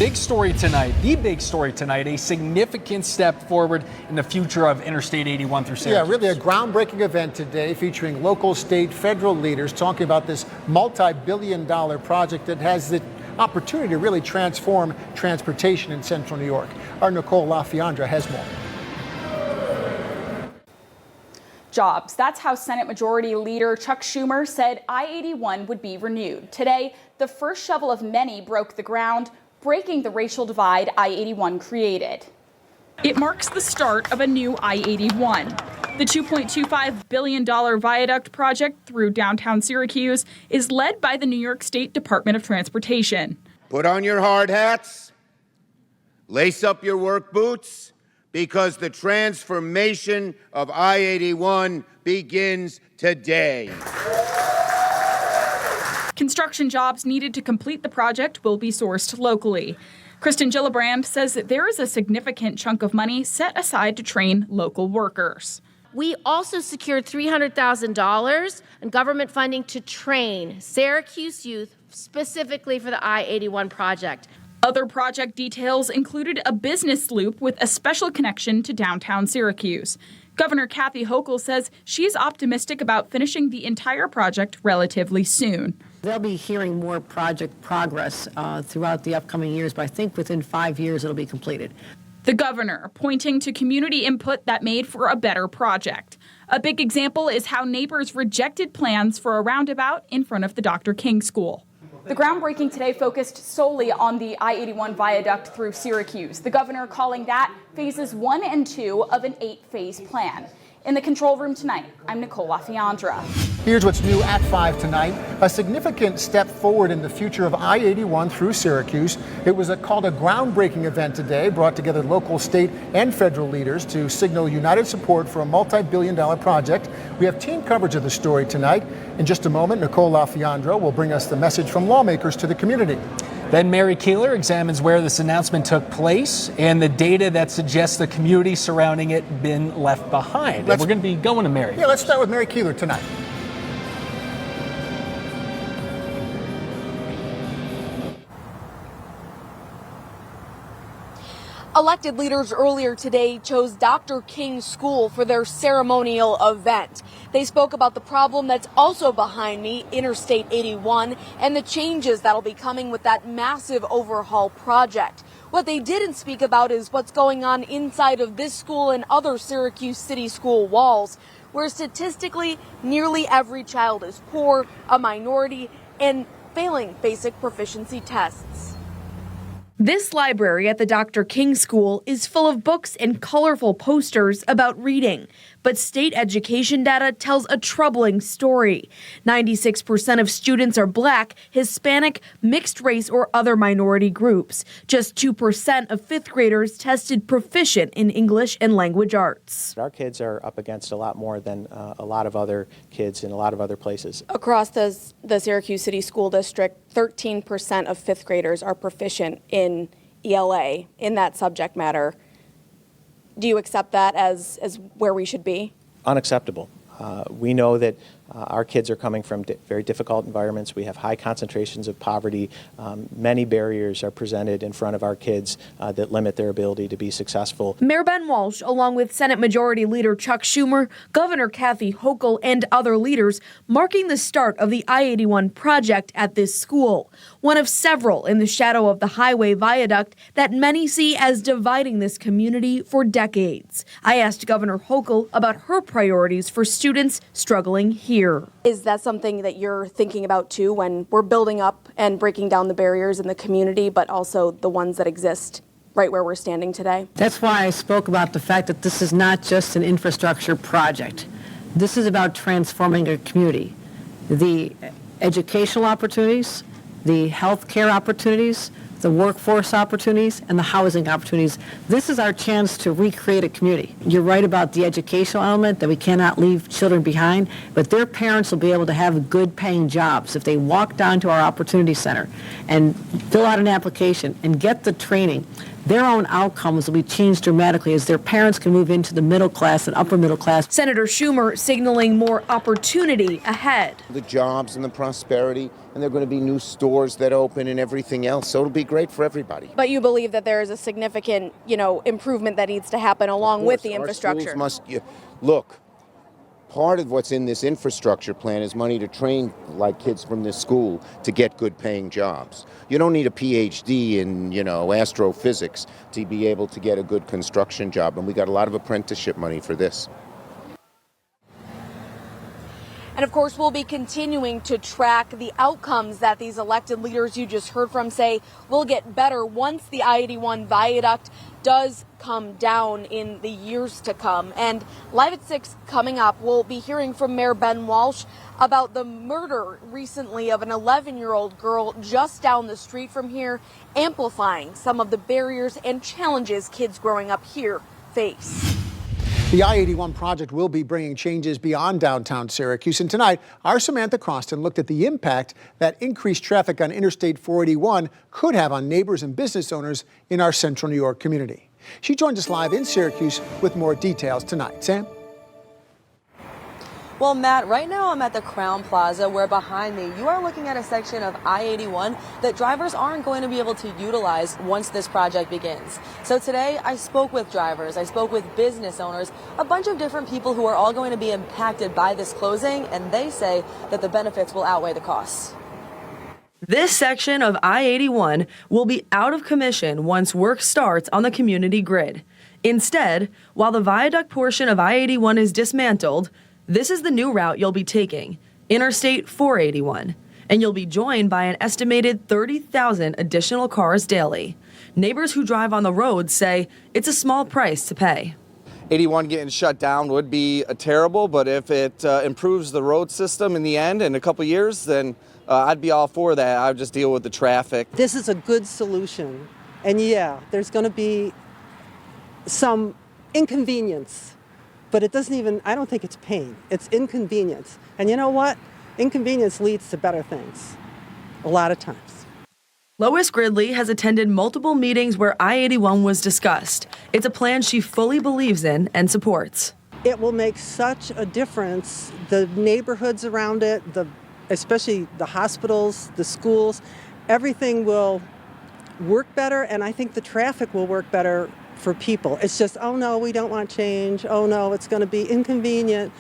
big story tonight, the big story tonight, a significant step forward in the future of Interstate 81 through Syracuse. Yeah, really a groundbreaking event today featuring local, state, federal leaders talking about this multi-billion-dollar project that has the opportunity to really transform transportation in central New York. Our Nicole LaFiandra has more. Jobs. That's how Senate Majority Leader Chuck Schumer said I-81 would be renewed. Today, the first shovel of many broke the ground, breaking the racial divide I-81 created. It marks the start of a new I-81. The $2.25 billion viaduct project through downtown Syracuse is led by the New York State Department of Transportation. Put on your hard hats, lace up your work boots, because the transformation of I-81 begins today. Construction jobs needed to complete the project will be sourced locally. Kristen Gillibrand says that there is a significant chunk of money set aside to train local workers. We also secured $300,000 in government funding to train Syracuse youth specifically for the I-81 project. Other project details included a business loop with a special connection to downtown Syracuse. Governor Kathy Hochul says she's optimistic about finishing the entire project relatively soon. They'll be hearing more project progress throughout the upcoming years, but I think within 5 years it'll be completed. The governor pointing to community input that made for a better project. A big example is how neighbors rejected plans for a roundabout in front of the Dr. King School. The groundbreaking today focused solely on the I-81 viaduct through Syracuse. The governor calling that phases 1 and 2 of an 8-phase plan. In the control room tonight, I'm Nicole LaFiandra. Here's what's new at 5 tonight. A significant step forward in the future of I-81 through Syracuse. It was called a groundbreaking event today, brought together local, state, and federal leaders to signal united support for a multi-billion-dollar project. We have team coverage of the story tonight. In just a moment, Nicole LaFiandra will bring us the message from lawmakers to the community. Then Mary Keeler examines where this announcement took place and the data that suggests the community surrounding it been left behind. We're going to be going to Mary. Yeah, let's start with Mary Keeler tonight. Elected leaders earlier today chose Dr. King School for their ceremonial event. They spoke about the problem that's also behind me, Interstate 81, and the changes that'll be coming with that massive overhaul project. What they didn't speak about is what's going on inside of this school and other Syracuse City School walls, where statistically nearly every child is poor, a minority, and failing basic proficiency tests. This library at the Dr. King School is full of books and colorful posters about reading. But state education data tells a troubling story. 96% of students are Black, Hispanic, mixed race, or other minority groups. Just 2% of fifth graders tested proficient in English and language arts. Our kids are up against a lot more than a lot of other kids in a lot of other places. Across the Syracuse City School District, 13% of fifth graders are proficient in ELA, in that subject matter. Do you accept that as where we should be? Unacceptable. We know that our kids are coming from very difficult environments. We have high concentrations of poverty. Many barriers are presented in front of our kids that limit their ability to be successful. Mayor Ben Walsh, along with Senate Majority Leader Chuck Schumer, Governor Kathy Hochul, and other leaders, marking the start of the I-81 project at this school, one of several in the shadow of the highway viaduct that many see as dividing this community for decades. I asked Governor Hochul about her priorities for students struggling here. Is that something that you're thinking about too when we're building up and breaking down the barriers in the community, but also the ones that exist right where we're standing today? That's why I spoke about the fact that this is not just an infrastructure project. This is about transforming a community. The educational opportunities, the healthcare opportunities, the workforce opportunities, and the housing opportunities. This is our chance to recreate a community. You're right about the educational element, that we cannot leave children behind, but their parents will be able to have good paying jobs if they walk down to our opportunity center and fill out an application and get the training their own outcomes will be changed dramatically as their parents can move into the middle class and upper middle class. Senator Schumer signaling more opportunity ahead. The jobs and the prosperity, and there are going to be new stores that open and everything else. So it'll be great for everybody. But you believe that there is a significant, improvement that needs to happen along with the infrastructure. Look, part of what's in this infrastructure plan is money to train kids from this school to get good paying jobs. You don't need a PhD in, astrophysics to be able to get a good construction job. And we got a lot of apprenticeship money for this. And of course, we'll be continuing to track the outcomes that these elected leaders you just heard from say will get better once the I-81 viaduct does come down in the years to come. And Live at 6 coming up, we'll be hearing from Mayor Ben Walsh about the murder recently of an 11-year-old girl just down the street from here, amplifying some of the barriers and challenges kids growing up here face. The I-81 project will be bringing changes beyond downtown Syracuse. And tonight, our Samantha Croston looked at the impact that increased traffic on Interstate 481 could have on neighbors and business owners in our central New York community. She joins us live in Syracuse with more details tonight. Sam? Well, Matt, right now I'm at the Crown Plaza, where behind me you are looking at a section of I-81 that drivers aren't going to be able to utilize once this project begins. So today I spoke with drivers, I spoke with business owners, a bunch of different people who are all going to be impacted by this closing, and they say that the benefits will outweigh the costs. This section of I-81 will be out of commission once work starts on the community grid. Instead, while the viaduct portion of I-81 is dismantled, this is the new route you'll be taking, Interstate 481, and you'll be joined by an estimated 30,000 additional cars daily. Neighbors who drive on the road say it's a small price to pay. 81 getting shut down would be terrible, but if it improves the road system in the end in a couple years, then I'd be all for that. I would just deal with the traffic. This is a good solution, and yeah, there's going to be some inconvenience. But it doesn't even, I don't think it's pain. It's inconvenience. And you know what? Inconvenience leads to better things, a lot of times. Lois Gridley has attended multiple meetings where I-81 was discussed. It's a plan she fully believes in and supports. It will make such a difference. The neighborhoods around it, especially the hospitals, the schools, everything will work better, and I think the traffic will work better for people. It's just, oh no, we don't want change. Oh no, it's going to be inconvenient.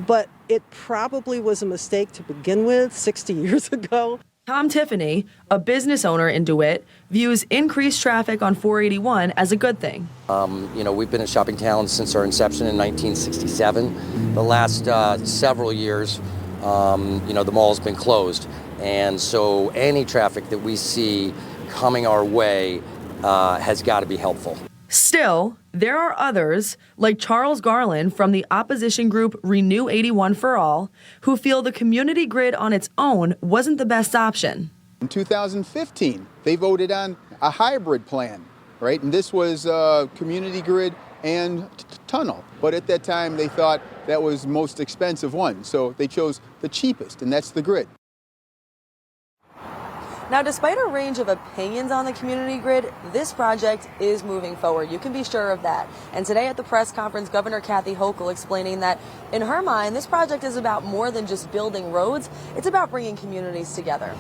But it probably was a mistake to begin with 60 years ago. Tom Tiffany, a business owner in DeWitt, views increased traffic on 481 as a good thing. We've been in shopping town since our inception in 1967. The last several years, the mall's been closed. And so any traffic that we see coming our way has got to be helpful. Still, there are others, like Charles Garland from the opposition group Renew 81 for All, who feel the community grid on its own wasn't the best option. In 2015, they voted on a hybrid plan, right? And this was community grid and tunnel. But at that time, they thought that was the most expensive one. So they chose the cheapest, and that's the grid. Now, despite a range of opinions on the community grid, this project is moving forward. You can be sure of that. And today at the press conference, Governor Kathy Hochul explaining that in her mind, this project is about more than just building roads. It's about bringing communities together.